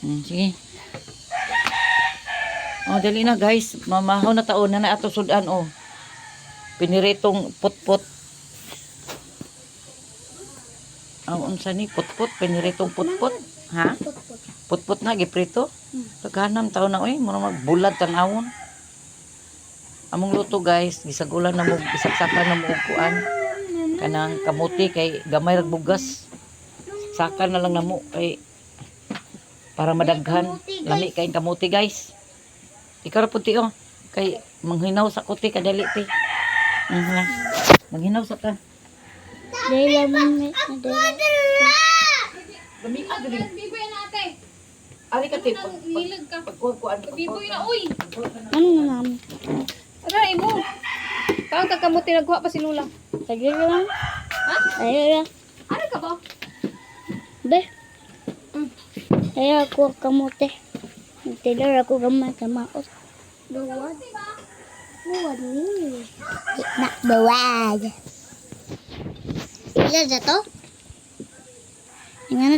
Sige. Oh, dali na guys. Mamahaw na taon na ato sudan oh. Piniritong putput. Ang unsa ni putput, piniritong putput. Ha? Putput na giprito. Pagkanam taon na oy, mura magbulad tanawon. Among luto guys, gisagulan na mo, isaksakan na mo og kuan. Kanang kamuti kay gamay rag bugas. Saksakan na lang namo kay para madaghan. Lami kay kamuti guys. Ikaw ra puti oh. Kay manghinaw sa kuti kadali ti. Manghinaw sa ka. Dahil lamang may Gami adri. Biboy na ate. Ari ka tip. Nilag ka. Pagkuan ka. Biboy na uy. ano na namin? Aray mo. Kaon ka kamuti nagkuha pa si Lula. Sige lang. Ha? Ayaw. Ano ka ba? Be. Ayaw ako kamote. Nagtidor ako gamay kamaos. Buwad. Buwad ni. Na, buwad. Ilan na to? Yung ano